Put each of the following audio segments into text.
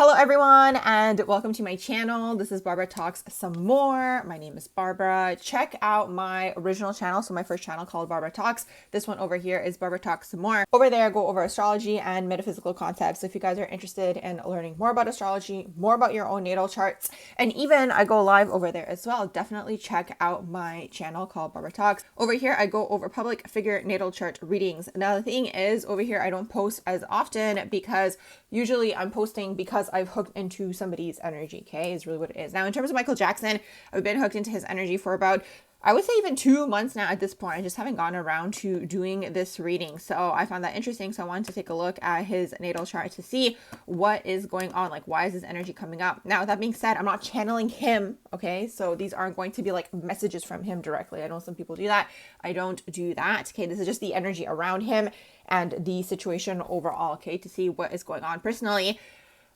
Hello everyone and welcome to my channel. This is Barbara Talks Some More. My name is Barbara. Check out my original channel. So my first channel called Barbara Talks. This one over here is Barbara Talks Some More. Over there I go over astrology and metaphysical concepts. So if you guys are interested in learning more about astrology, more about your own natal charts, and even I go live over there as well, definitely check out my channel called Barbara Talks. Over here I go over public figure natal chart readings. Now the thing is, over here I don't post as often because usually I'm posting because I've hooked into somebody's energy, okay, is really what it is. Now, in terms of Michaeljackson, I've been hooked into his energy for about, I would say even 2 months now at this point. I just haven't gotten around to doing this reading. So I found that interesting. So I wanted to take a look at his natal chart to see what is going on. Like, why is his energy coming up? Now, with that being said, I'm not channeling him, okay? So these aren't going to be like messages from him directly. I know some people do that. I don't do that, okay? This is just the energy around him and the situation overall, okay, to see what is going on. Personally,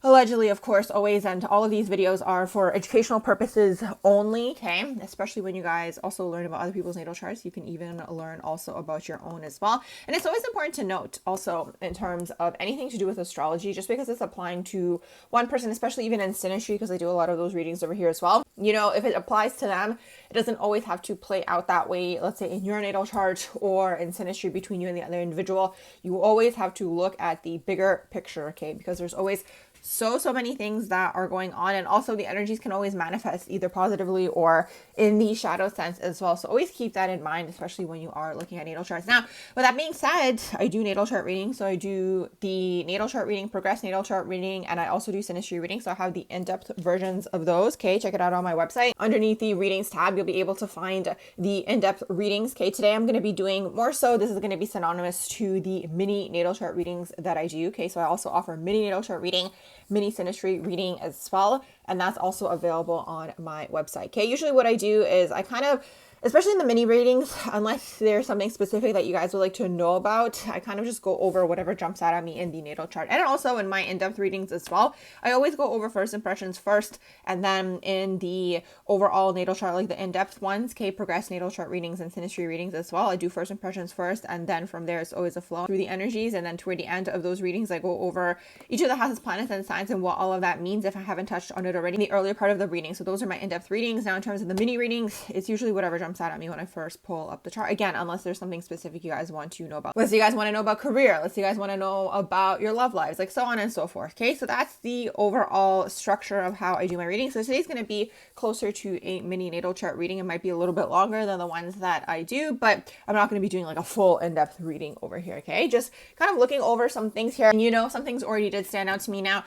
allegedly, of course, always, and all of these videos are for educational purposes only, okay? Especially when you guys also learn about other people's natal charts, you can even learn also about your own as well. And it's always important to note also in terms of anything to do with astrology, just because it's applying to one person, especially even in synastry, because I do a lot of those readings over here as well. You know, if it applies to them, it doesn't always have to play out that way, let's say in your natal chart or in synastry between you and the other individual. You always have to look at the bigger picture, okay? Because there's always so many things that are going on, and also the energies can always manifest either positively or in the shadow sense as well. So always keep that in mind, especially when you are looking at natal charts. Now, with that being said, I do natal chart reading. So I do the natal chart reading, progress natal chart reading, and I also do synastry reading. So I have the in-depth versions of those. Okay, check it out on my website. Underneath the readings tab, you'll be able to find the in-depth readings. Okay, today I'm going to be doing more so, this is going to be synonymous to the mini natal chart readings that I do. Okay, so I also offer mini natal chart reading, mini synastry reading as well, and that's also available on my website. Okay, usually what I do is I kind of, especially in the mini readings, unless there's something specific that you guys would like to know about, I kind of just go over whatever jumps out at me in the natal chart. And also in my in-depth readings as well, I always go over first impressions first, and then in the overall natal chart, like the in-depth ones, okay, progress natal chart readings and synastry readings as well, I do first impressions first, and then from there it's always a flow through the energies, and then toward the end of those readings I go over each of the houses, planets, and signs and what all of that means if I haven't touched on it already in the earlier part of the reading. So those are my in-depth readings. Now in terms of the mini readings, it's usually whatever jumps out at me when I first pull up the chart. Again, unless there's something specific you guys want to know about. Let's say you guys want to know about career. Let's say you guys want to know about your love lives, like so on and so forth. Okay, so that's the overall structure of how I do my reading. So today's going to be closer to a mini natal chart reading. It might be a little bit longer than the ones that I do, but I'm not going to be doing like a full in-depth reading over here. Okay, just kind of looking over some things here. And you know, some things already did stand out to me. Now,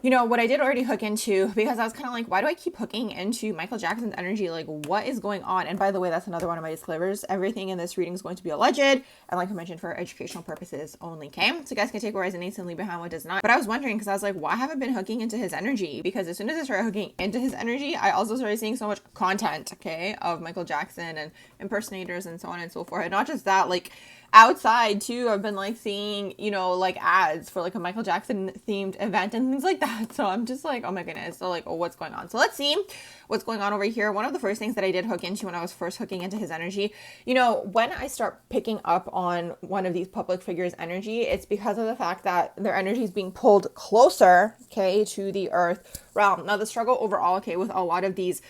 you know, what I did already hook into, because I was kind of like, why do I keep hooking into Michaeljackson's energy? Like, what is going on? And by the way, that's another one of my disclaimers. Everything in this reading is going to be alleged, and like I mentioned, for educational purposes only, okay? So you guys can take what resonates and leave behind what does not. But I was wondering, because I was like, why have I been hooking into his energy? Because as soon as I started hooking into his energy, I also started seeing so much content, okay, of Michaeljackson and impersonators and so on and so forth. And not just that, like, outside too, I've been like seeing, you know, like ads for like a Michaeljackson themed event and things like that. So I'm just like, oh my goodness. So like, oh, what's going on? So let's see what's going on over here. One of the first things that I did hook into when I was first hooking into his energy, you know, when I start picking up on one of these public figures' energy, it's because of the fact that their energy is being pulled closer, okay, to the earth realm. Now the struggle overall, okay, with a lot of these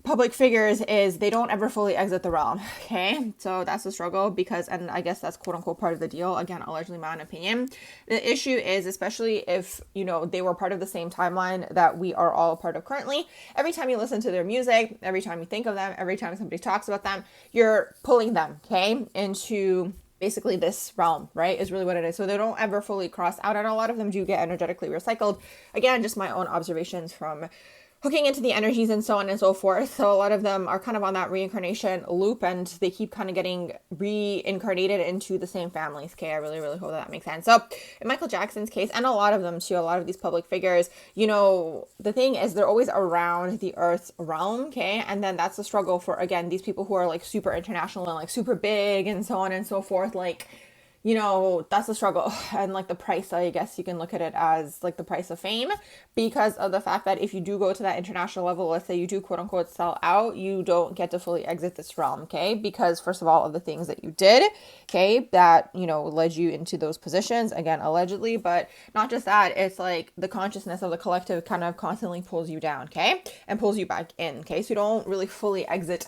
public figures is they don't ever fully exit the realm, okay? So that's the struggle, because, and I guess that's quote unquote part of the deal, again, allegedly my own opinion. The issue is, especially if, you know, they were part of the same timeline that we are all a part of currently, every time you listen to their music, every time you think of them, every time somebody talks about them, you're pulling them, okay, into basically this realm, right, is really what it is. So they don't ever fully cross out, and a lot of them do get energetically recycled. Again, just my own observations from hooking into the energies and so on and so forth. So a lot of them are kind of on that reincarnation loop, and they keep kind of getting reincarnated into the same families. Okay, I really hope that makes sense. So in Michaeljackson's case, and a lot of them too, a lot of these public figures, you know, the thing is they're always around the Earth's realm, okay? And then that's the struggle for, again, these people who are like super international and like super big and so on and so forth. Like, you know, that's the struggle and like the price, I guess you can look at it as like the price of fame, because of the fact that if you do go to that international level, let's say you do quote unquote sell out, you don't get to fully exit this realm, okay? Because first of all, of the things that you did, okay, that, you know, led you into those positions, again, allegedly, but not just that, it's like the consciousness of the collective kind of constantly pulls you down, okay? And pulls you back in, okay? So you don't really fully exit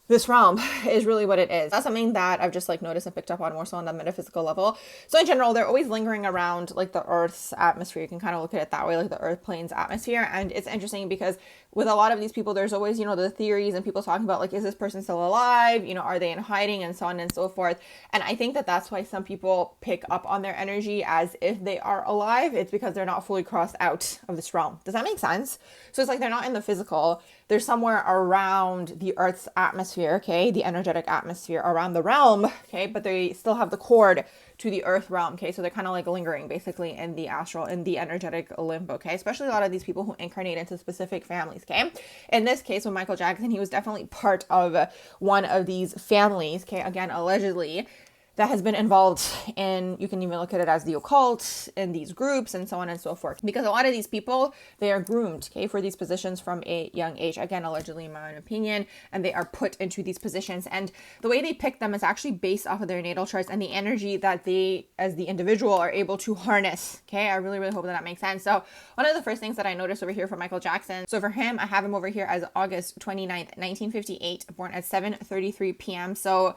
this realm is really what it is. That's something that I've just like noticed and picked up on more so on the metaphysical level. So in general, they're always lingering around like the Earth's atmosphere. You can kind of look at it that way, like the Earth plane's atmosphere. And it's interesting because with a lot of these people, there's always, you know, the theories and people talking about like, is this person still alive? You know, are they in hiding and so on and so forth. And I think that that's why some people pick up on their energy as if they are alive. It's because they're not fully crossed out of this realm. Does that make sense? So it's like they're not in the physical. They're somewhere around the Earth's atmosphere, okay? The energetic atmosphere around the realm, okay? But they still have the cord to the Earth realm, okay? So they're kind of like lingering basically in the astral, in the energetic limbo, okay? Especially a lot of these people who incarnate into specific families, okay? In this case with Michaeljackson, he was definitely part of one of these families, okay? Again, allegedly, that has been involved in, you can even look at it as the occult, in these groups and so on and so forth. Because a lot of these people, they are groomed, okay, for these positions from a young age. Again, allegedly in my own opinion, and they are put into these positions. And the way they pick them is actually based off of their natal charts and the energy that they, as the individual, are able to harness, okay? I really, really hope that makes sense. So one of the first things that I noticed over here for Michaeljackson, so for him, I have him over here as August 29th, 1958, born at 7:33 p.m. So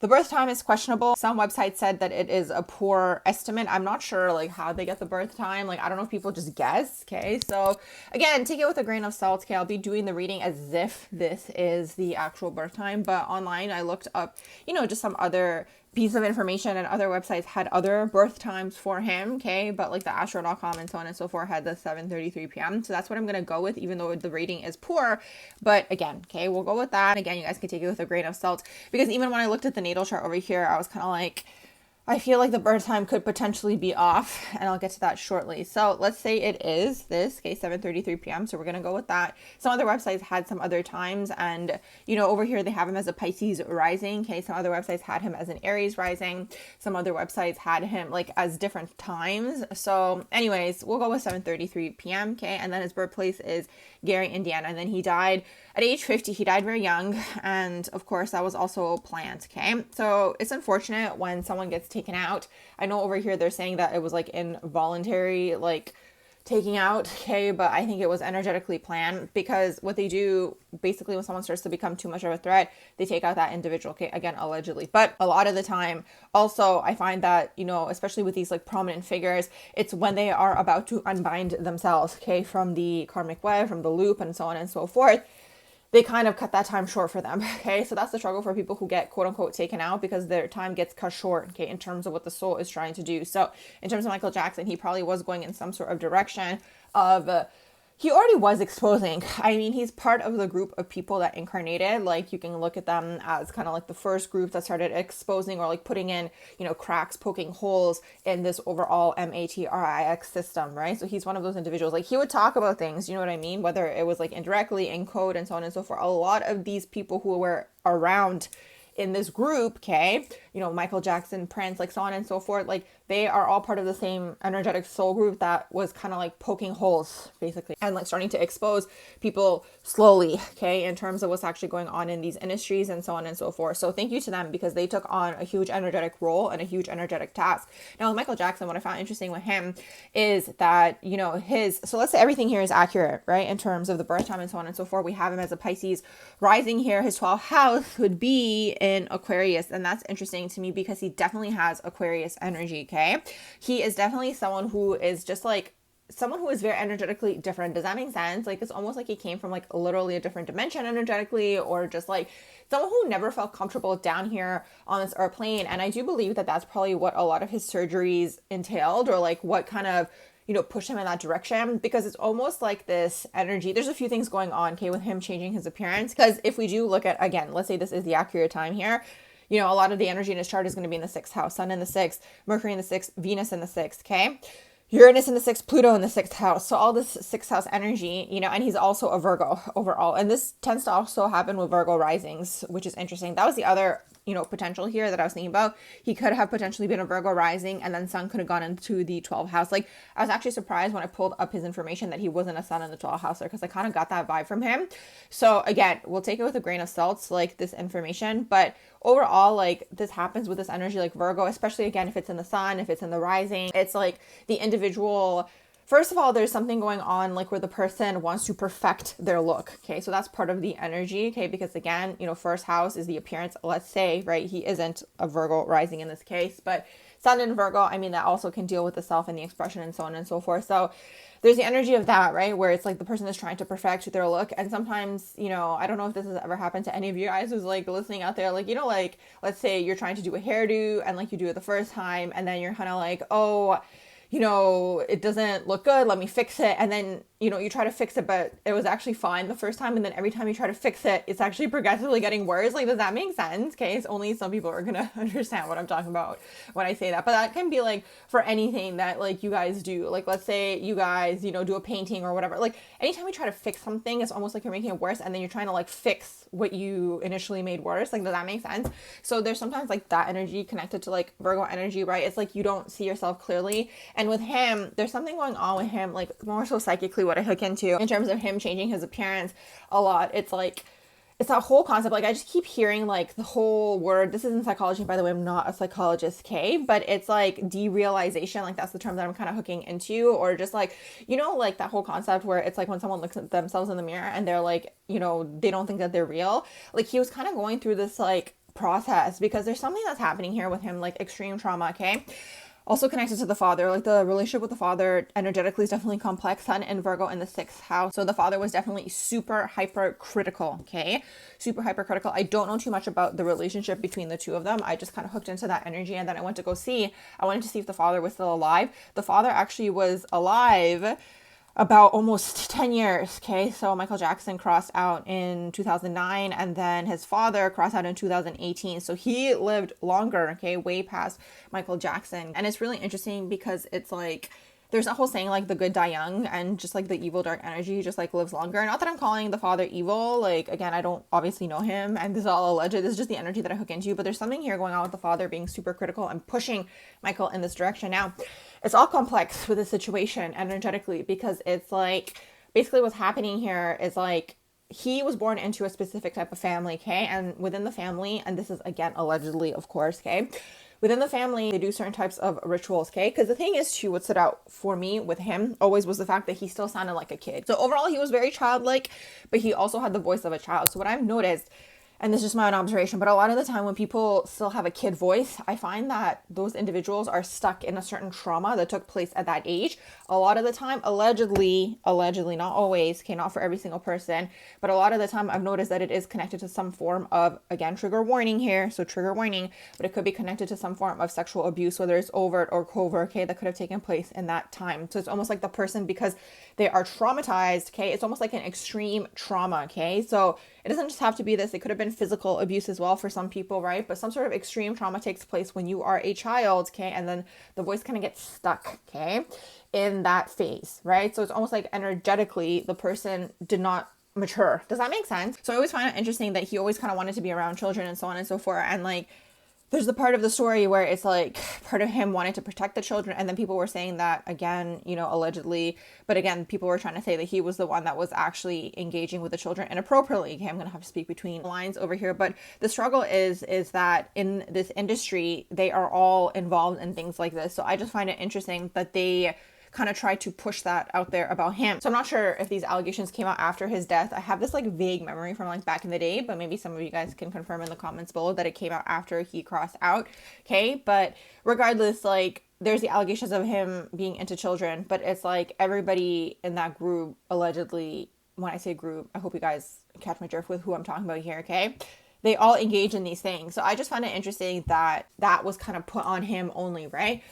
the birth time is questionable. Some websites said that it is a poor estimate. I'm not sure like how they get the birth time. Like, I don't know if people just guess. Okay. So again, take it with a grain of salt. Okay. I'll be doing the reading as if this is the actual birth time, but online I looked up, you know, just some other piece of information, and other websites had other birth times for him, okay? But like the astro.com and so on and so forth had the 7:33 p.m. So that's what I'm going to go with, even though the rating is poor. But again, okay, we'll go with that. Again, you guys can take it with a grain of salt, because even when I looked at the natal chart over here, I was kind of like, I feel like the birth time could potentially be off, and I'll get to that shortly. So let's say it is this, okay, 7:33 p.m. So we're going to go with that. Some other websites had some other times, and, you know, over here they have him as a Pisces rising, okay? Some other websites had him as an Aries rising. Some other websites had him like as different times. So anyways, we'll go with 7:33 p.m., okay? And then his birthplace is Gary, Indiana. And then he died at age 50. He died very young. And of course, that was also planned, okay? So it's unfortunate when someone gets taken out. I know over here they're saying that it was like involuntary, like taking out, okay, but I think it was energetically planned, because what they do basically when someone starts to become too much of a threat, they take out that individual, okay, again, allegedly. But a lot of the time also I find that, you know, especially with these like prominent figures, it's when they are about to unbind themselves, okay, from the karmic web, from the loop and so on and so forth, they kind of cut that time short for them, okay? So that's the struggle for people who get quote unquote taken out, because their time gets cut short, okay, in terms of what the soul is trying to do. So in terms of Michaeljackson, he probably was going in some sort of direction of, he already was exposing. I mean, he's part of the group of people that incarnated. Like, you can look at them as kind of like the first group that started exposing or like putting in, you know, cracks, poking holes in this overall matrix system, right? So he's one of those individuals. Like, he would talk about things, you know what I mean? Whether it was like indirectly in code and so on and so forth. A lot of these people who were around in this group, okay, you know, Michaeljackson, Prince, like so on and so forth, like they are all part of the same energetic soul group that was kind of like poking holes basically, and like starting to expose people slowly, okay, in terms of what's actually going on in these industries and so on and so forth. So thank you to them, because they took on a huge energetic role and a huge energetic task. Now with Michaeljackson, what I found interesting with him is that, you know, so let's say everything here is accurate, right, in terms of the birth time and so on and so forth. We have him as a Pisces rising here. His 12th house would be in Aquarius, and that's interesting to me because he definitely has Aquarius energy, okay? He is definitely someone who is just like someone who is very energetically different. Does that make sense? Like, it's almost like he came from like literally a different dimension energetically, or just like someone who never felt comfortable down here on this earth plane. And I do believe that that's probably what a lot of his surgeries entailed, or like what kind of, you know, push him in that direction, because it's almost like this energy. There's a few things going on, okay, with him changing his appearance. Because if we do look at, again, let's say this is the accurate time here, you know, a lot of the energy in his chart is going to be in the 6th house, Sun in the 6th, Mercury in the 6th, Venus in the 6th, okay? Uranus in the 6th, Pluto in the 6th house. So all this 6th house energy, you know, and he's also a Virgo overall. And this tends to also happen with Virgo risings, which is interesting. That was the other, potential here that I was thinking about. He could have potentially been a Virgo rising, and then sun could have gone into the 12th house. Like, I was actually surprised when I pulled up his information that he wasn't a sun in the 12th house there, because I kind of got that vibe from him. So again, we'll take it with a grain of salt, like this information, but overall, like, this happens with this energy, like Virgo, especially again, if it's in the sun, if it's in the rising, it's like the individual. First of all, there's something going on like where the person wants to perfect their look. Okay. So that's part of the energy. Okay. Because again, first house is the appearance. Let's say, right, he isn't a Virgo rising in this case, but sun in Virgo, I mean, that also can deal with the self and the expression and so on and so forth. So there's the energy of that, right? Where it's like the person is trying to perfect their look. And sometimes, I don't know if this has ever happened to any of you guys who's like listening out there, like, like, let's say you're trying to do a hairdo and like you do it the first time, and then you're kind of like, oh, it doesn't look good, let me fix it. And then, you try to fix it, but it was actually fine the first time. And then every time you try to fix it, it's actually progressively getting worse. Like, does that make sense? Okay. It's only some people are going to understand what I'm talking about when I say that. But that can be like for anything that like you guys do. Like, let's say you guys, do a painting or whatever. Like, anytime you try to fix something, it's almost like you're making it worse. And then you're trying to like fix what you initially made worse. Like, does that make sense? So there's sometimes like that energy connected to like Virgo energy, right? It's like you don't see yourself clearly. And with him, there's something going on with him, like more so psychically, what I hook into in terms of him changing his appearance a lot. It's like, it's that whole concept. Like, I just keep hearing like the whole word, this is in psychology, by the way, I'm not a psychologist, okay, but it's like derealization. Like, that's the term that I'm kind of hooking into. Or just like, like that whole concept where it's like when someone looks at themselves in the mirror and they're like, they don't think that they're real. Like, he was kind of going through this like process, because there's something that's happening here with him, like extreme trauma, okay? Also connected to the father, like the relationship with the father energetically is definitely complex. Sun and Virgo in the 6th house. So the father was definitely super hyper critical. Okay. Super hyper critical. I don't know too much about the relationship between the two of them. I just kind of hooked into that energy. And then I wanted to see if the father was still alive. The father actually was alive about almost 10 years. Okay. So Michaeljackson crossed out in 2009, and then his father crossed out in 2018. So he lived longer. Okay. Way past Michaeljackson. And it's really interesting because it's like, there's a whole saying like the good die young, and just like the evil dark energy just like lives longer. Not that I'm calling the father evil. Like, again, I don't obviously know him, and this is all alleged. This is just the energy that I hook into, but there's something here going on with the father being super critical and pushing Michael in this direction. Now, it's all complex with the situation energetically, because it's like, basically what's happening here is like, he was born into a specific type of family, okay? And within the family, and this is again, allegedly, of course, okay? Within the family, they do certain types of rituals, okay? Because the thing is too, what stood out for me with him always was the fact that he still sounded like a kid. So overall, he was very childlike, but he also had the voice of a child. So what I've noticed, and this is just my own observation, but a lot of the time when people still have a kid voice, I find that those individuals are stuck in a certain trauma that took place at that age. A lot of the time, allegedly, not always, okay, not for every single person, but a lot of the time I've noticed that it is connected to some form of, again, trigger warning here, so trigger warning, but it could be connected to some form of sexual abuse, whether it's overt or covert, okay, that could have taken place in that time. So it's almost like the person, because they are traumatized, okay, it's almost like an extreme trauma, okay? So it doesn't just have to be this, it could have been physical abuse as well for some people, right? But some sort of extreme trauma takes place when you are a child, okay? And then the voice kind of gets stuck, okay, in that phase, right? So it's almost like energetically the person did not mature. Does that make sense? So I always find it interesting that he always kind of wanted to be around children and so on and so forth. And like, there's the part of the story where it's like part of him wanted to protect the children. And then people were saying that again, allegedly, but again, people were trying to say that he was the one that was actually engaging with the children inappropriately. Okay, I'm going to have to speak between lines over here. But the struggle is that in this industry, they are all involved in things like this. So I just find it interesting that they kind of try to push that out there about him. So I'm not sure if these allegations came out after his death. I have this like vague memory from like back in the day, but maybe some of you guys can confirm in the comments below that it came out after he crossed out. Okay. But regardless, like there's the allegations of him being into children, but it's like everybody in that group allegedly, when I say group, I hope you guys catch my drift with who I'm talking about here. Okay. They all engage in these things. So I just find it interesting that that was kind of put on him only, right?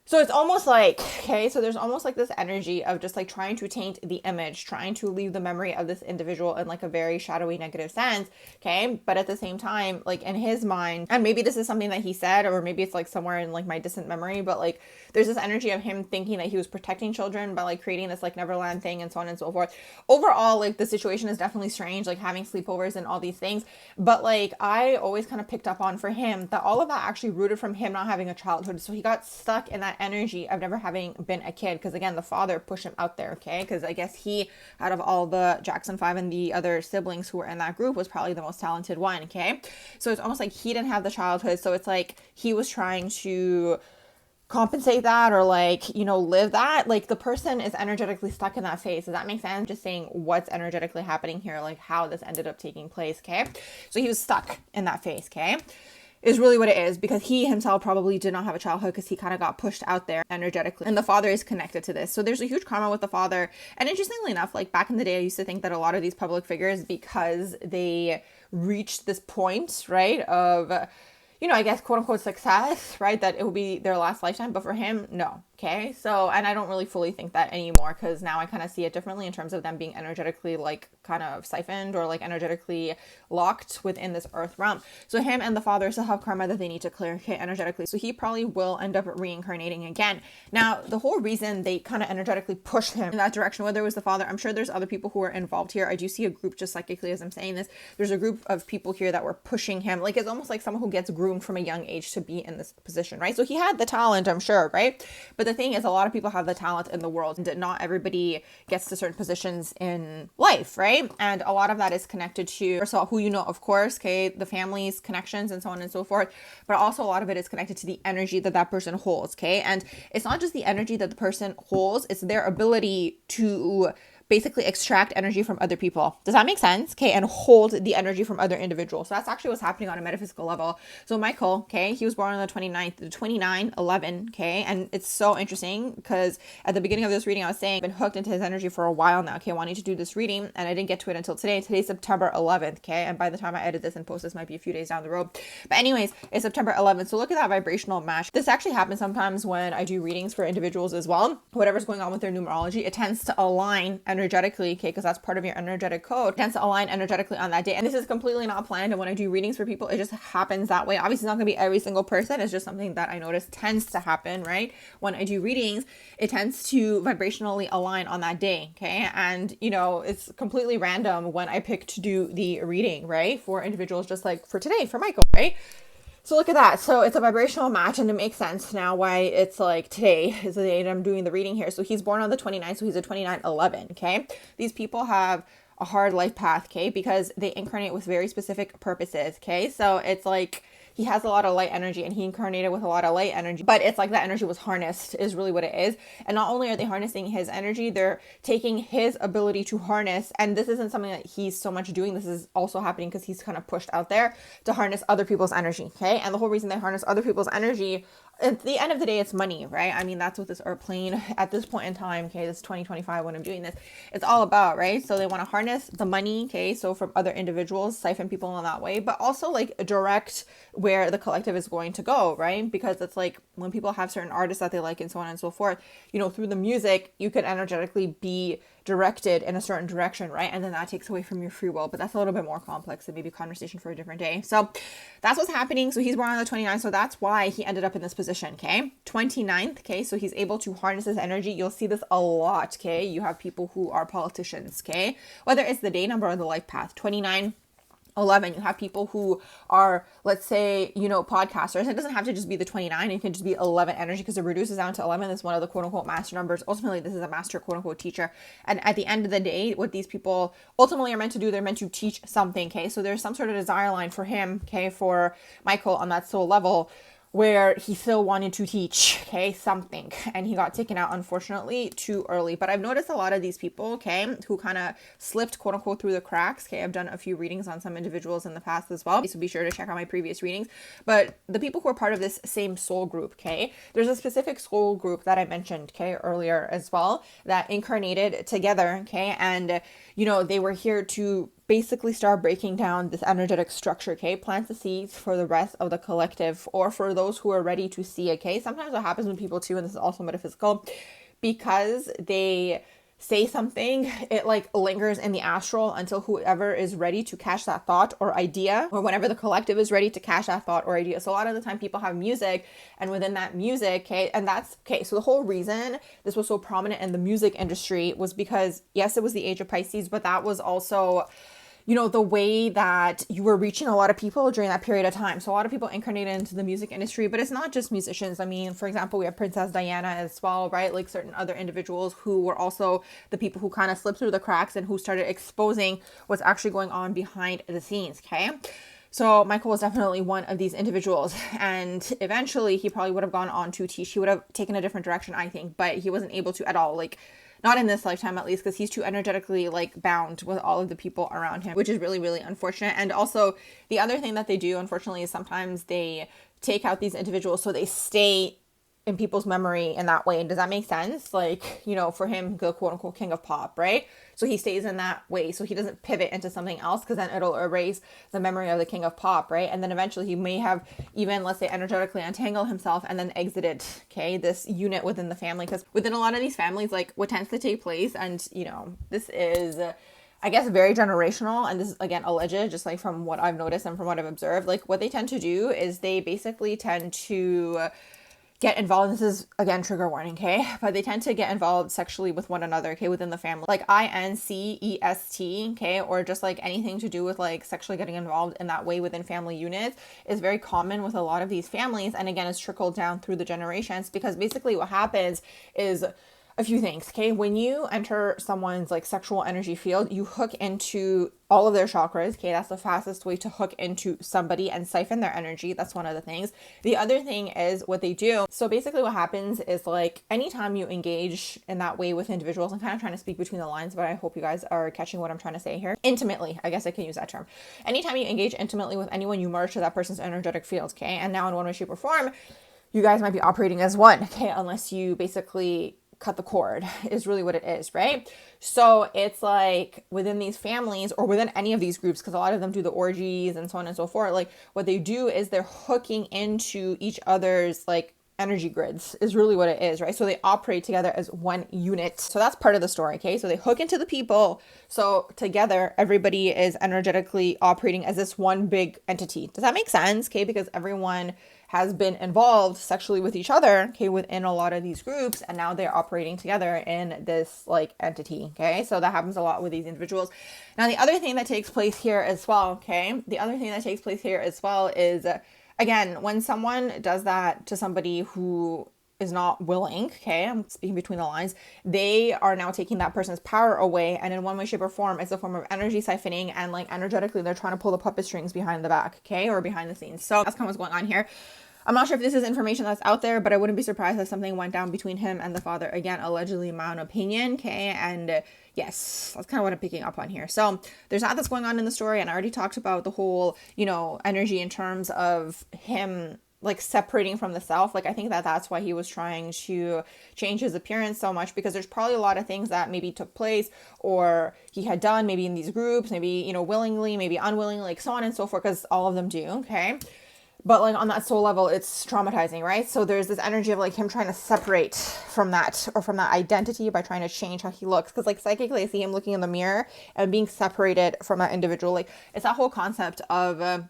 So it's almost like, okay, so there's almost like this energy of just like trying to taint the image, trying to leave the memory of this individual in like a very shadowy negative sense, okay? But at the same time, like in his mind, and maybe this is something that he said, or maybe it's like somewhere in like my distant memory, but like there's this energy of him thinking that he was protecting children by like creating this like Neverland thing and so on and so forth. Overall, like the situation is definitely strange, like having sleepovers and all these things. But like I always kind of picked up on for him that all of that actually rooted from him not having a childhood. So he got stuck in that energy of never having been a kid. Because again, the father pushed him out there, okay? Because I guess he, out of all the Jackson 5 and the other siblings who were in that group, was probably the most talented one, okay? So it's almost like he didn't have the childhood. So it's like he was trying to compensate that or like, you know, live that. Like the person is energetically stuck in that phase. Does that make sense? Just saying what's energetically happening here, like how this ended up taking place, okay? So he was stuck in that phase, okay? Is really what it is, because he himself probably did not have a childhood because he kind of got pushed out there energetically. And the father is connected to this. So there's a huge karma with the father. And interestingly enough, like back in the day, I used to think that a lot of these public figures, because they reached this point, right, of, you know, I guess quote unquote success, right, that it will be their last lifetime. But for him, no. Okay. So, and I don't really fully think that anymore, because now I kind of see it differently in terms of them being energetically like kind of siphoned or like energetically locked within this earth realm. So him and the father still have karma that they need to clear, okay, energetically. So he probably will end up reincarnating again. Now, the whole reason they kind of energetically pushed him in that direction, whether it was the father, I'm sure there's other people who are involved here. I do see a group, just psychically as I'm saying this, there's a group of people here that were pushing him. Like it's almost like someone who gets groomed from a young age to be in this position, right? So he had the talent, I'm sure, right? But the thing is, a lot of people have the talent in the world, and not everybody gets to certain positions in life, right? And a lot of that is connected to, first of all, who you know, of course, okay, the family's connections and so on and so forth, but also a lot of it is connected to the energy that that person holds, okay? And it's not just the energy that the person holds, it's their ability to basically extract energy from other people. Does that make sense? Okay. And hold the energy from other individuals. So that's actually what's happening on a metaphysical level. So Michael, okay, he was born on the 29th, the 29/11, okay. And it's so interesting because at the beginning of this reading, I was saying I've been hooked into his energy for a while now, okay, wanting to do this reading, and I didn't get to it until today. Today's September 11th, okay. And by the time I edit this and post this, might be a few days down the road. But anyways, it's September 11th. So look at that vibrational match. This actually happens sometimes when I do readings for individuals as well. Whatever's going on with their numerology, it tends to align energetically, okay, because that's part of your energetic code, it tends to align energetically on that day. And this is completely not planned. And when I do readings for people, it just happens that way. Obviously, it's not going to be every single person. It's just something that I notice tends to happen, right? When I do readings, it tends to vibrationally align on that day, okay? And, you know, it's completely random when I pick to do the reading, right? For individuals, just like for today, for Michael, right? So look at that. So it's a vibrational match, and it makes sense now why it's like today is the day that I'm doing the reading here. So he's born on the 29th, so he's a 29/11, okay? These people have a hard life path, okay? Because they incarnate with very specific purposes, okay? So it's like he has a lot of light energy, and he incarnated with a lot of light energy, but it's like that energy was harnessed is really what it is. And not only are they harnessing his energy, they're taking his ability to harness. And this isn't something that he's so much doing. This is also happening because he's kind of pushed out there to harness other people's energy. Okay. And the whole reason they harness other people's energy, at the end of the day, it's money, right? I mean, that's what this airplane at this point in time, okay, this is 2025 when I'm doing this, it's all about, right? So they want to harness the money, okay, so from other individuals, siphon people in that way, but also like direct where the collective is going to go, right? Because it's like when people have certain artists that they like and so on and so forth, you know, through the music, you could energetically be directed in a certain direction, right? And then that takes away from your free will, but that's a little bit more complex and maybe a conversation for a different day. So that's what's happening. So he's born on the 29th, so that's why he ended up in this position, okay? 29th, okay? So he's able to harness his energy. You'll see this a lot, okay? You have people who are politicians, okay? Whether it's the day number or the life path, 29/11, you have people who are, let's say, you know, podcasters. It doesn't have to just be the 29. It can just be 11 energy because it reduces down to 11. That's one of the quote unquote master numbers. Ultimately, this is a master quote unquote teacher. And at the end of the day, what these people ultimately are meant to do, they're meant to teach something. Okay. So there's some sort of desire line for him. Okay. For Michael on that soul level, where he still wanted to teach, okay, something, and he got taken out, unfortunately, too early. But I've noticed a lot of these people, okay, who kind of slipped, quote unquote, through the cracks, okay. I've done a few readings on some individuals in the past as well, so be sure to check out my previous readings. But the people who are part of this same soul group, okay, there's a specific soul group that I mentioned, okay, earlier as well, that incarnated together, okay, and, you know, they were here to basically start breaking down this energetic structure, okay? Plant the seeds for the rest of the collective, or for those who are ready to see, okay? Sometimes what happens with people too, and this is also metaphysical, because they say something, it like lingers in the astral until whoever is ready to catch that thought or idea, or whenever the collective is ready to catch that thought or idea. So a lot of the time people have music, and within that music, okay, and that's okay. So the whole reason this was so prominent in the music industry was because, yes, it was the age of Pisces, but that was also, you know, the way that you were reaching a lot of people during that period of time. So a lot of people incarnated into the music industry, but it's not just musicians. I mean, for example, we have Princess Diana as well, right? Like certain other individuals who were also the people who kind of slipped through the cracks and who started exposing what's actually going on behind the scenes, okay? So Michael was definitely one of these individuals, and eventually he probably would have gone on to teach. He would have taken a different direction, I think, but he wasn't able to at all, like not in this lifetime at least, because he's too energetically like bound with all of the people around him, which is really, really unfortunate. And also the other thing that they do, unfortunately, is sometimes they take out these individuals so they stay in people's memory in that way. Does that make sense? Like, you know, for him, the quote unquote king of pop, right? So he stays in that way. So he doesn't pivot into something else, because then it'll erase the memory of the king of pop, right? And then eventually he may have even, let's say, energetically untangled himself and then exited, okay, this unit within the family. Because within a lot of these families, like what tends to take place, and, you know, this is, I guess, very generational, and this is again alleged, just like from what I've noticed and from what I've observed, like what they tend to do is they basically tend to get involved. This is again trigger warning, okay? But they tend to get involved sexually with one another, okay, within the family, like incest, okay, or just like anything to do with like sexually getting involved in that way within family units is very common with a lot of these families. And again, it's trickled down through the generations, because basically what happens is a few things, okay? When you enter someone's like sexual energy field, you hook into all of their chakras, okay? That's the fastest way to hook into somebody and siphon their energy. That's one of the things. The other thing is what they do. So basically what happens is, like, anytime you engage in that way with individuals, I'm kind of trying to speak between the lines, but I hope you guys are catching what I'm trying to say here. Intimately, I guess I can use that term. Anytime you engage intimately with anyone, you merge to that person's energetic field, okay? And now in one way, shape, or form, you guys might be operating as one, okay? Unless you basically cut the cord, is really what it is, right? So it's like within these families, or within any of these groups, because a lot of them do the orgies and so on and so forth, like what they do is they're hooking into each other's like energy grids, is really what it is, right? So they operate together as one unit. So that's part of the story, okay? So they hook into the people, so together everybody is energetically operating as this one big entity. Does that make sense? Okay, because everyone has been involved sexually with each other, okay, within a lot of these groups, and now they're operating together in this like entity, okay? So that happens a lot with these individuals. Now, the other thing that takes place here as well, okay, the other thing that takes place here as well is, again, when someone does that to somebody who is not willing, okay, I'm speaking between the lines, they are now taking that person's power away, and in one way, shape, or form, it's a form of energy siphoning, and like energetically, they're trying to pull the puppet strings behind the back, okay, or behind the scenes. So that's kind of what's going on here. I'm not sure if this is information that's out there, but I wouldn't be surprised if something went down between him and the father. Again, allegedly, in my own opinion, okay? And yes, that's kind of what I'm picking up on here. So there's that that's going on in the story, and I already talked about the whole, you know, energy in terms of him like separating from the self. Like, I think that that's why he was trying to change his appearance so much, because there's probably a lot of things that maybe took place or he had done maybe in these groups, maybe, you know, willingly, maybe unwillingly, like so on and so forth, because all of them do, okay? But like on that soul level, it's traumatizing, right? So there's this energy of like him trying to separate from that, or from that identity, by trying to change how he looks. Because like psychically, I see him looking in the mirror and being separated from that individual. Like it's that whole concept of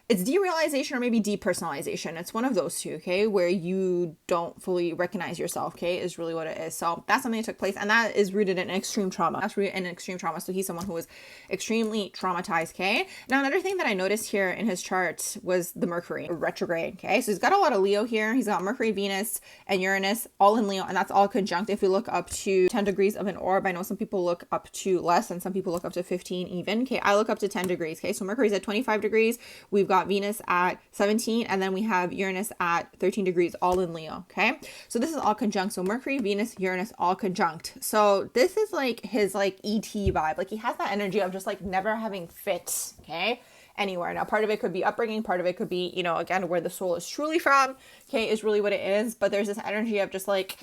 it's derealization or maybe depersonalization. It's one of those two, okay, where you don't fully recognize yourself, okay, is really what it is. So that's something that took place, and that is rooted in extreme trauma. That's rooted in extreme trauma. So he's someone who was extremely traumatized, okay? Now, another thing that I noticed here in his chart was the Mercury retrograde, okay? So he's got a lot of Leo here. He's got Mercury, Venus, and Uranus all in Leo, and that's all conjunct. If we look up to 10 degrees of an orb, I know some people look up to less, and some people look up to 15 even, okay? I look up to 10 degrees, okay? So Mercury's at 25 degrees. We've got Venus at 17, and then we have Uranus at 13 degrees, all in Leo, okay? So this is all conjunct. So Mercury, Venus, Uranus, all conjunct. So this is like his like ET vibe. Like he has that energy of just like never having fit, okay, anywhere. Now, part of it could be upbringing, part of it could be, you know, again, where the soul is truly from, okay, is really what it is. But there's this energy of just like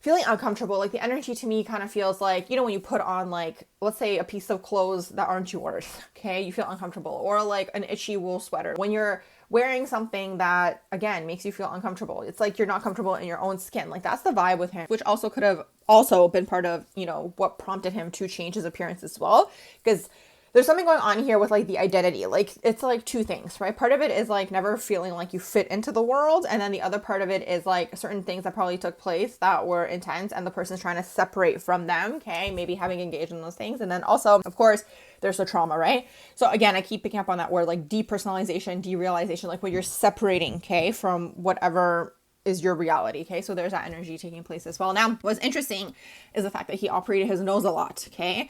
feeling uncomfortable. Like the energy to me kind of feels like, you know, when you put on like, let's say a piece of clothes that aren't yours, okay, you feel uncomfortable, or like an itchy wool sweater. When you're wearing something that, again, makes you feel uncomfortable, it's like you're not comfortable in your own skin. Like that's the vibe with him, which also could have also been part of, you know, what prompted him to change his appearance as well. Because there's something going on here with like the identity. Like it's like two things, right? Part of it is like never feeling like you fit into the world. And then the other part of it is like certain things that probably took place that were intense and the person's trying to separate from them. Okay. Maybe having engaged in those things. And then also, of course, there's the trauma, right? So again, I keep picking up on that word, like depersonalization, derealization, like when you're separating, okay, from whatever is your reality. Okay. So there's that energy taking place as well. Now, what's interesting is the fact that he operated his nose a lot. Okay.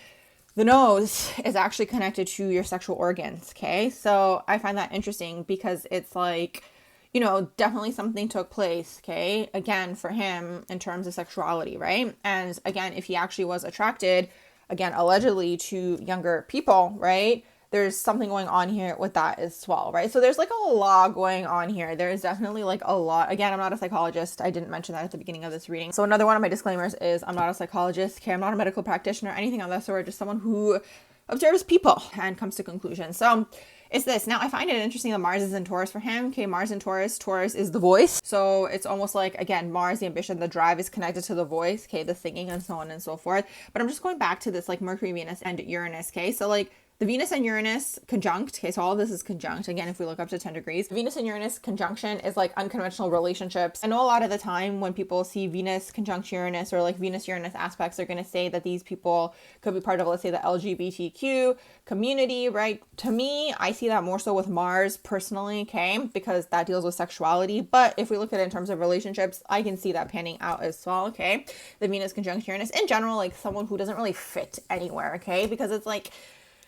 The nose is actually connected to your sexual organs, okay? So I find that interesting because it's like, you know, definitely something took place, okay? Again, for him in terms of sexuality, right? And again, if he actually was attracted, again, allegedly to younger people, right? There's something going on here with that as well, right? So there's like a lot going on here. There's definitely like a lot. Again, I'm not a psychologist. I didn't mention that at the beginning of this reading. So another one of my disclaimers is I'm not a psychologist. Okay, I'm not a medical practitioner, anything of that sort. Just someone who observes people and comes to conclusions. So it's this. Now I find it interesting that Mars is in Taurus for him. Okay, Mars in Taurus. Taurus is the voice. So it's almost like, again, Mars, the ambition, the drive is connected to the voice. Okay, the singing and so on and so forth. But I'm just going back to this like Mercury, Venus, and Uranus. Okay, so like the Venus and Uranus conjunct, okay, so all of this is conjunct. Again, if we look up to 10 degrees, Venus and Uranus conjunction is like unconventional relationships. I know a lot of the time when people see Venus conjunct Uranus or like Venus-Uranus aspects, they're going to say that these people could be part of, let's say, the LGBTQ community, right? To me, I see that more so with Mars personally, okay, because that deals with sexuality. But if we look at it in terms of relationships, I can see that panning out as well, okay? The Venus conjunct Uranus in general, like someone who doesn't really fit anywhere, okay? Because it's like,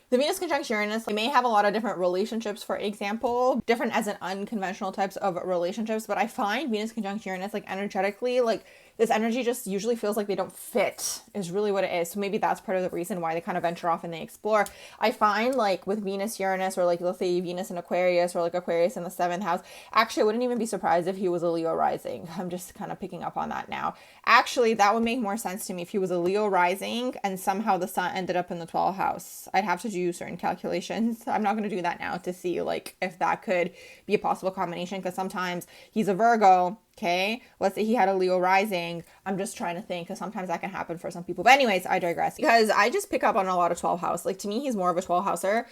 the Venus conjunct Uranus, they may have a lot of different relationships, for example, different as in unconventional types of relationships, but I find Venus conjunct Uranus, like energetically, like this energy just usually feels like they don't fit is really what it is. So maybe that's part of the reason why they kind of venture off and they explore. I find like with Venus Uranus or like let's say Venus in Aquarius or like Aquarius in the 7th house, actually I wouldn't even be surprised if he was a Leo rising. I'm just kind of picking up on that now. Actually, that would make more sense to me if he was a Leo rising and somehow the sun ended up in the 12th house. I'd have to do certain calculations. I'm not going to do that now to see like if that could be a possible combination, because sometimes he's a Virgo. Okay, let's say he had a Leo rising. I'm just trying to think because sometimes that can happen for some people. But anyways, I digress because I just pick up on a lot of 12th house. Like to me, he's more of a 12th houser.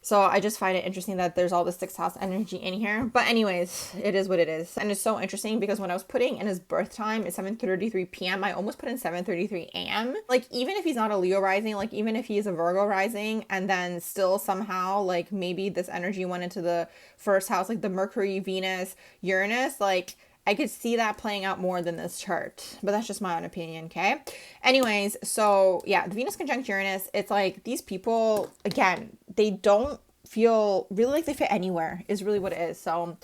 So I just find it interesting that there's all the 6th house energy in here. But anyways, it is what it is. And it's so interesting because when I was putting in his birth time at 7:33 p.m., I almost put in 7:33 a.m. Like even if he's not a Leo rising, like even if he's a Virgo rising and then still somehow like maybe this energy went into the 1st house, like the Mercury, Venus, Uranus, like I could see that playing out more than this chart, but that's just my own opinion, okay? Anyways, so yeah, the Venus conjunct Uranus, it's like these people, again, they don't feel really like they fit anywhere is really what it is. So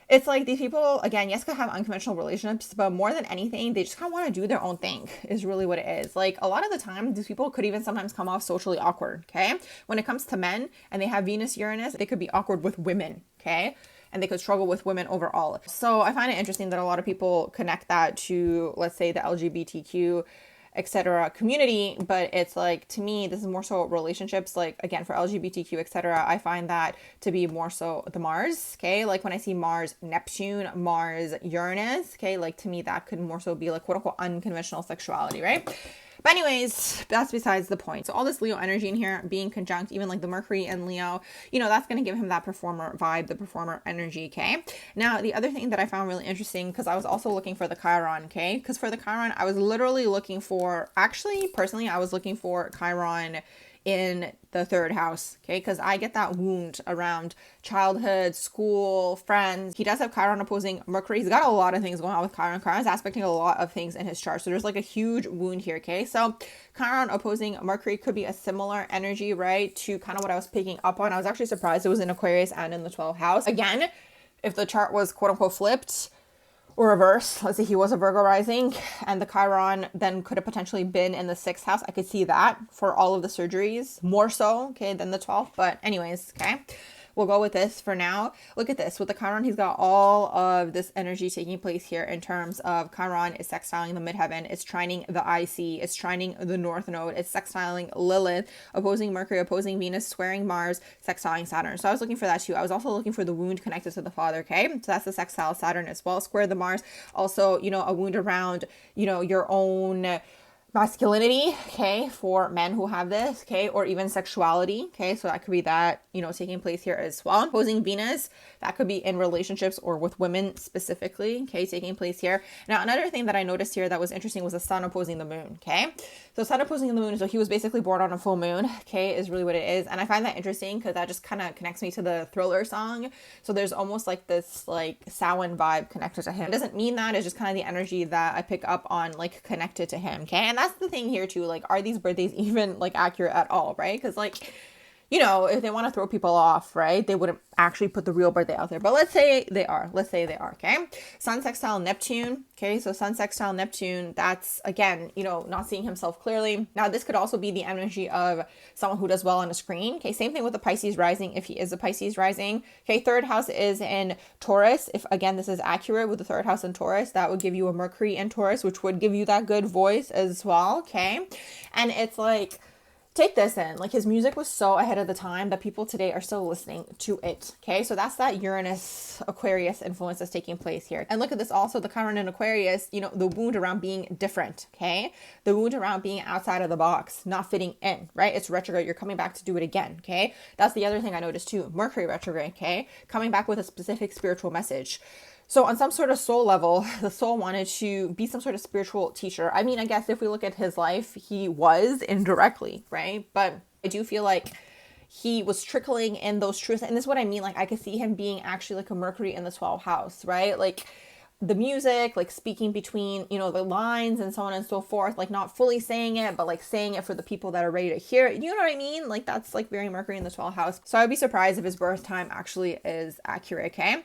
it's like these people, again, yes, could have unconventional relationships, but more than anything, they just kind of want to do their own thing is really what it is. Like a lot of the time, these people could even sometimes come off socially awkward, okay? When it comes to men and they have Venus, Uranus, they could be awkward with women, okay? And they could struggle with women overall. So I find it interesting that a lot of people connect that to, let's say, the LGBTQ, etc. community, but it's like, to me, this is more so relationships. Like again, for LGBTQ, etc., I find that to be more so the Mars, okay? Like when I see Mars, Neptune, Mars, Uranus, okay? Like to me, that could more so be like quote unquote unconventional sexuality, right? But anyways, that's besides the point. So all this Leo energy in here being conjunct, even like the Mercury and Leo, you know, that's going to give him that performer vibe, the performer energy, okay? Now, the other thing that I found really interesting, because I was also looking for the Chiron, okay? Because for the Chiron, I was literally looking for, actually, personally, I was looking for Chiron in the 3rd house, okay? Because I get that wound around childhood, school, friends. He does have Chiron opposing Mercury. He's got a lot of things going on with Chiron. Chiron's aspecting a lot of things in his chart. So there's like a huge wound here, okay? So Chiron opposing Mercury could be a similar energy, right? To kind of what I was picking up on. I was actually surprised it was in Aquarius and in the 12th house. Again, if the chart was quote unquote flipped, or reverse, let's say he was a Virgo rising and the Chiron then could have potentially been in the 6th house. I could see that for all of the surgeries more so, okay, than the 12th. But anyways, okay. we'll go with this for now. Look at this. With the Chiron, he's got all of this energy taking place here in terms of Chiron is sextiling the midheaven, it's trining the IC, it's trining the North Node, it's sextiling Lilith, opposing Mercury, opposing Venus, squaring Mars, sextiling Saturn. So I was looking for that too. I was also looking for the wound connected to the father, okay? So that's the sextile Saturn as well. Square the Mars. Also, you know, a wound around, you know, your own masculinity, okay, for men who have this, okay, or even sexuality, okay, so that could be that, you know, taking place here as well. Opposing Venus, that could be in relationships or with women specifically, okay, taking place here. Now, another thing that I noticed here that was interesting was the sun opposing the moon, okay, so sun opposing the moon, so he was basically born on a full moon, okay, is really what it is, and I find that interesting because that just kind of connects me to the Thriller song, so there's almost like this, like, Samhain vibe connected to him. It doesn't mean that, it's just kind of the energy that I pick up on, like, connected to him, okay, and that's the thing here too, like, are these birthdays even like accurate at all, right? Because, like, you know, if they want to throw people off, right, they wouldn't actually put the real birthday out there, but let's say they are, okay. Sun sextile Neptune, okay, so sun sextile Neptune, that's, again, you know, not seeing himself clearly. Now, this could also be the energy of someone who does well on a screen, okay. Same thing with the Pisces rising, if he is a Pisces rising, okay. Third house is in Taurus. If, again, this is accurate with the third house in Taurus, that would give you a Mercury in Taurus, which would give you that good voice as well, okay. And it's like, take this in, like, his music was so ahead of the time that people today are still listening to it, okay? So that's that Uranus Aquarius influence that's taking place here. And look at this also, the Chiron in Aquarius, you know, the wound around being different, okay? The wound around being outside of the box, not fitting in, right? It's retrograde, you're coming back to do it again, okay? That's the other thing I noticed too, Mercury retrograde, okay? Coming back with a specific spiritual message. So on some sort of soul level, the soul wanted to be some sort of spiritual teacher. I mean, I guess if we look at his life, he was indirectly, right? But I do feel like he was trickling in those truths. And this is what I mean. Like, I could see him being actually like a Mercury in the 12th house, right? Like, the music, like speaking between, you know, the lines and so on and so forth, like not fully saying it, but like saying it for the people that are ready to hear it. You know what I mean? Like, that's like very Mercury in the 12th house. So I'd be surprised if his birth time actually is accurate, okay?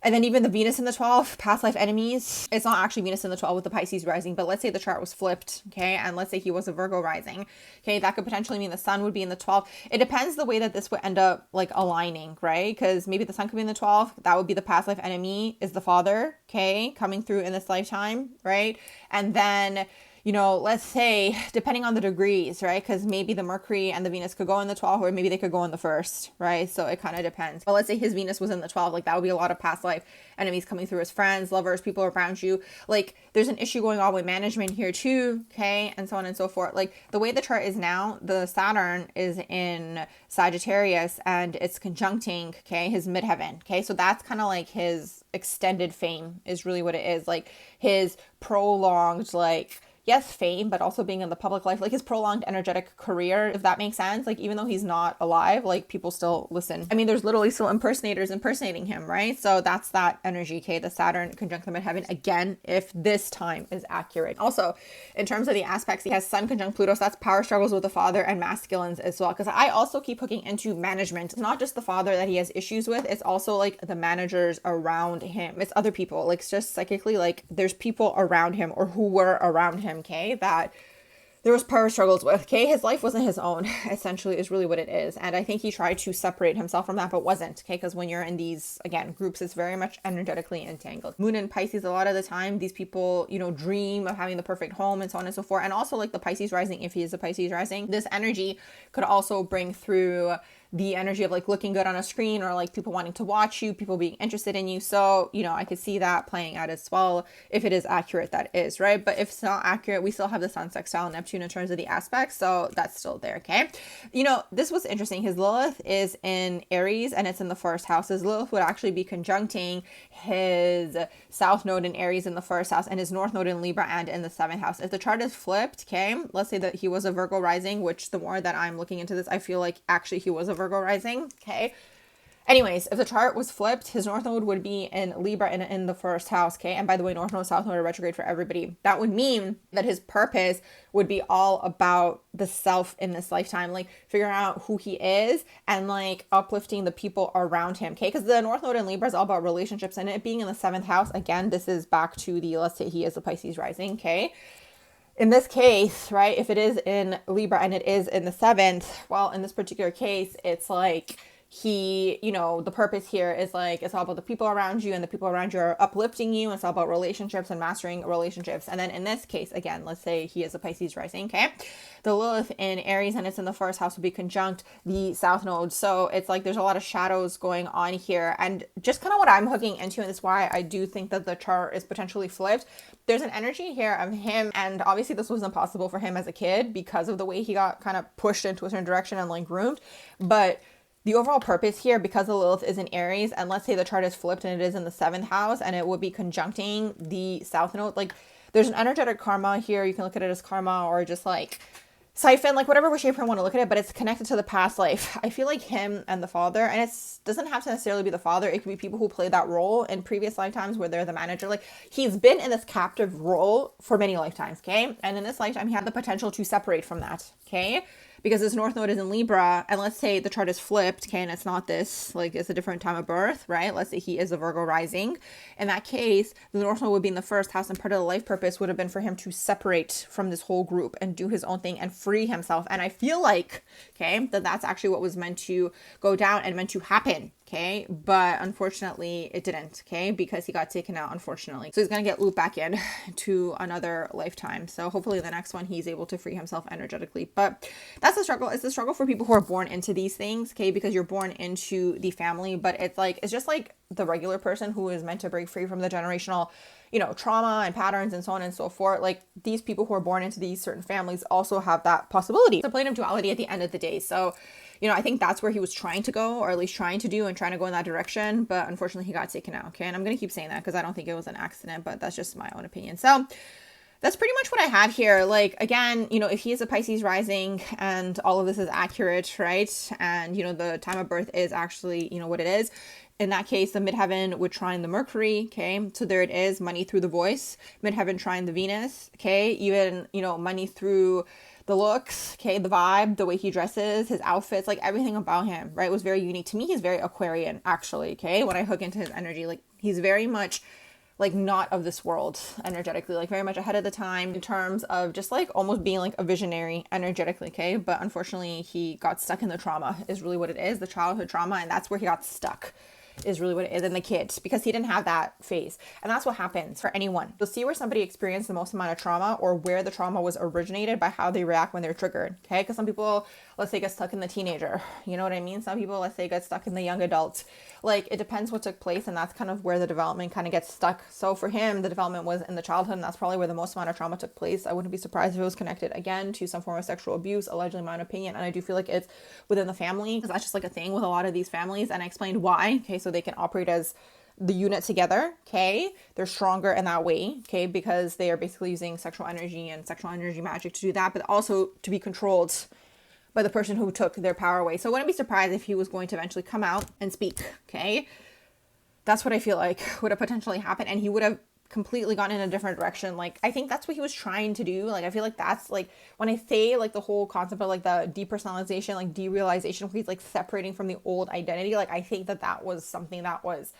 And then even the Venus in the 12th, past life enemies, it's not actually Venus in the 12th with the Pisces rising, but let's say the chart was flipped, okay? And let's say he was a Virgo rising, okay? That could potentially mean the sun would be in the 12th. It depends the way that this would end up like aligning, right? Because maybe the sun could be in the 12th. That would be the past life enemy is the father, okay? Coming through in this lifetime, right? And then, you know, let's say, depending on the degrees, right? Because maybe the Mercury and the Venus could go in the 12th, or maybe they could go in the 1st, right? So it kind of depends. But let's say his Venus was in the 12th, like that would be a lot of past life enemies coming through, his friends, lovers, people around you. Like, there's an issue going on with management here too, okay? And so on and so forth. Like, the way the chart is now, the Saturn is in Sagittarius and it's conjuncting, okay, his midheaven, okay? So that's kind of like his extended fame is really what it is. Like, his prolonged, like, yes, fame, but also being in the public life, like his prolonged energetic career, if that makes sense. Like, even though he's not alive, like, people still listen. I mean, there's literally still impersonators impersonating him, right? So that's that energy, okay? The Saturn conjunct the midheaven, again, if this time is accurate. Also, in terms of the aspects, he has Sun conjunct Pluto, so that's power struggles with the father and masculines as well. Because I also keep hooking into management. It's not just the father that he has issues with, it's also like the managers around him. It's other people, like, it's just psychically, like, there's people around him or who were around him, okay, that there was power struggles with, okay? His life wasn't his own, essentially, is really what it is. And I think he tried to separate himself from that, but wasn't, okay? Because when you're in these, again, groups, it's very much energetically entangled. Moon and Pisces, a lot of the time, these people, you know, dream of having the perfect home and so on and so forth. And also, like, the Pisces rising, if he is a Pisces rising, this energy could also bring through the energy of like looking good on a screen, or like people wanting to watch you, people being interested in you. So, you know, I could see that playing out as well if it is accurate, that is, right? But if it's not accurate, we still have the sun sextile Neptune in terms of the aspects, so that's still there, okay? You know, this was interesting. His Lilith is in Aries and it's in the 1st house. His Lilith would actually be conjuncting his South node in Aries in the 1st house and his North node in Libra and in the 7th house. If the chart is flipped, okay, let's say that he was a Virgo rising, which the more that I'm looking into this, I feel like actually he was a Virgo rising, okay? Anyways, if the chart was flipped, his North Node would be in Libra and in the 1st house, okay? And by the way, North Node, South Node are retrograde for everybody. That would mean that his purpose would be all about the self in this lifetime, like figuring out who he is and like uplifting the people around him, okay? Because the North Node in Libra is all about relationships, and it being in the 7th house, again, this is back to the, let's say he is a Pisces rising, okay? In this case, right, if it is in Libra and it is in the 7th, well, in this particular case, it's like he, you know, the purpose here is like, it's all about the people around you, and the people around you are uplifting you. It's all about relationships and mastering relationships. And then in this case, again, let's say he is a Pisces rising, okay? The Lilith in Aries, and it's in the first house, will be conjunct the South Node. So it's like there's a lot of shadows going on here. And just kind of what I'm hooking into, and that's why I do think that the chart is potentially flipped. There's an energy here of him, and obviously this was impossible for him as a kid because of the way he got kind of pushed into a certain direction and like groomed. But the overall purpose here, because the Lilith is in Aries, and let's say the chart is flipped and it is in the 7th house, and it would be conjuncting the South Node, like there's an energetic karma here. You can look at it as karma or just like siphon, like whatever shape you want to look at it, but it's connected to the past life. I feel like him and the father, and it doesn't have to necessarily be the father. It could be people who play that role in previous lifetimes where they're the manager. Like he's been in this captive role for many lifetimes, okay? And in this lifetime, he had the potential to separate from that, okay? Because his North Node is in Libra, and let's say the chart is flipped, okay, and it's not this, like it's a different time of birth, right? Let's say he is a Virgo rising. In that case, the North Node would be in the first house, and part of the life purpose would have been for him to separate from this whole group and do his own thing and free himself. And I feel like, okay, that that's actually what was meant to go down and meant to happen, okay? But unfortunately, it didn't, okay? Because he got taken out, unfortunately. So he's going to get looped back in to another lifetime. So hopefully the next one, he's able to free himself energetically. But that's the struggle. It's the struggle for people who are born into these things, okay? Because you're born into the family, but it's like, it's just like the regular person who is meant to break free from the generational, you know, trauma and patterns and so on and so forth. Like these people who are born into these certain families also have that possibility. It's a plane of duality at the end of the day. So, you know, I think that's where he was trying to go, or at least trying to do and trying to go in that direction. But unfortunately, he got taken out. Okay. And I'm going to keep saying that because I don't think it was an accident, but that's just my own opinion. So that's pretty much what I have here. Like, again, you know, if he is a Pisces rising and all of this is accurate, right? And, you know, the time of birth is actually, you know, what it is. In that case, the midheaven would trine the Mercury, okay? So there it is, money through the voice. Midheaven trine the Venus, okay? Even, you know, money through the looks, okay? The vibe, the way he dresses, his outfits, like everything about him, right? Was very unique. To me, he's very Aquarian, actually, okay? When I hook into his energy, like he's very much like not of this world energetically, like very much ahead of the time in terms of just like almost being like a visionary energetically, okay? But unfortunately, he got stuck in the trauma is really what it is, the childhood trauma, and that's where he got stuck. Is really what it is, in the kids, because he didn't have that phase. And that's what happens for anyone. You'll see where somebody experienced the most amount of trauma, or where the trauma was originated by how they react when they're triggered, okay? Because some people, let's say, get stuck in the teenager, you know what I mean? Some people, let's say, get stuck in the young adult. Like, it depends what took place, and that's kind of where the development kind of gets stuck. So for him, the development was in the childhood, and that's probably where the most amount of trauma took place. I wouldn't be surprised if it was connected, again, to some form of sexual abuse, allegedly, in my own opinion. And I do feel like it's within the family, because that's just like a thing with a lot of these families, and I explained why, okay? So they can operate as the unit together, okay? They're stronger in that way, okay? Because they are basically using sexual energy and sexual energy magic to do that, but also to be controlled by the person who took their power away. So I wouldn't be surprised if he was going to eventually come out and speak, okay? That's what I feel like would have potentially happened, and he would have completely gone in a different direction. Like, I think that's what he was trying to do. Like, I feel like that's like, when I say like the whole concept of like the depersonalization, like derealization, where he's like separating from the old identity, like I think that that was something that was,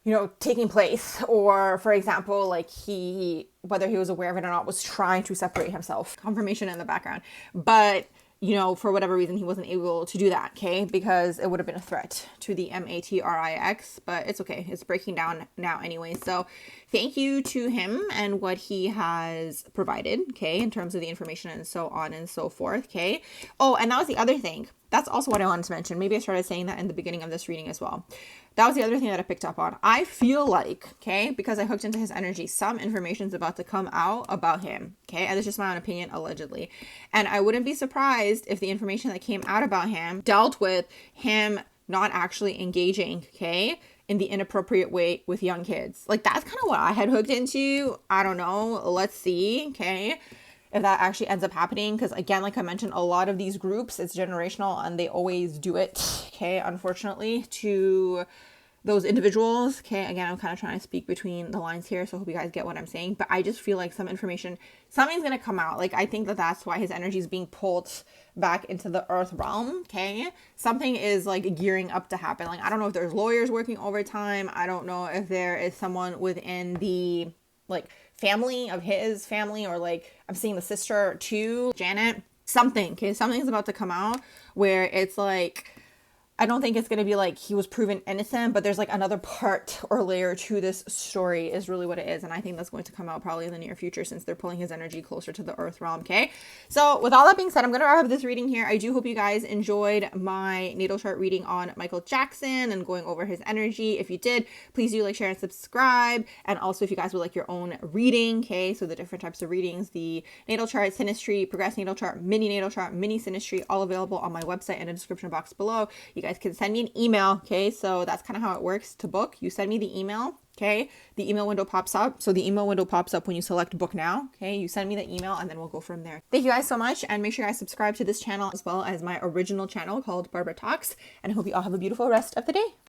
you know, taking place. Or for example, like he, whether he was aware of it or not, was trying to separate himself. Confirmation in the background. But you know, for whatever reason, he wasn't able to do that, okay? Because it would have been a threat to the Matrix, but it's okay. It's breaking down now anyway. So thank you to him and what he has provided, okay, in terms of the information and so on and so forth, okay? Oh, and that was the other thing. That's also what I wanted to mention. Maybe I started saying that in the beginning of this reading as well. That was the other thing that I picked up on. I feel like, okay, because I hooked into his energy, some information is about to come out about him, okay? And it's just my own opinion, allegedly. And I wouldn't be surprised if the information that came out about him dealt with him not actually engaging, okay, in the inappropriate way with young kids. Like, that's kind of what I had hooked into. I don't know. Let's see, okay, if that actually ends up happening. Because again, like I mentioned, a lot of these groups, it's generational and they always do it, okay, unfortunately, to those individuals, okay? Again, I'm kind of trying to speak between the lines here, so I hope you guys get what I'm saying. But I just feel like some information, something's gonna come out. Like, I think that that's why his energy is being pulled back into the earth realm, okay? Something is like gearing up to happen. Like, I don't know if there's lawyers working overtime. I don't know if there is someone within the like family of his family, or like I'm seeing the sister too, Janet, something, okay? Something's about to come out where it's like, I don't think it's going to be like he was proven innocent, but there's like another part or layer to this story is really what it is. And I think that's going to come out probably in the near future since they're pulling his energy closer to the earth realm. Okay. So with all that being said, I'm going to wrap up this reading here. I do hope you guys enjoyed my natal chart reading on Michaeljackson and going over his energy. If you did, please do like, share, and subscribe. And also if you guys would like your own reading, okay, so the different types of readings, the natal chart, synastry, progressed natal chart, mini synastry, all available on my website in the description box below. You guys can send me an email, okay? So that's kind of how it works to book. You send me the email, okay? The email window pops up. So the email window pops up when you select book now, okay? You send me the email and then we'll go from there. Thank you guys so much, and make sure you guys subscribe to this channel as well as my original channel called Barbara Talks, and I hope you all have a beautiful rest of the day.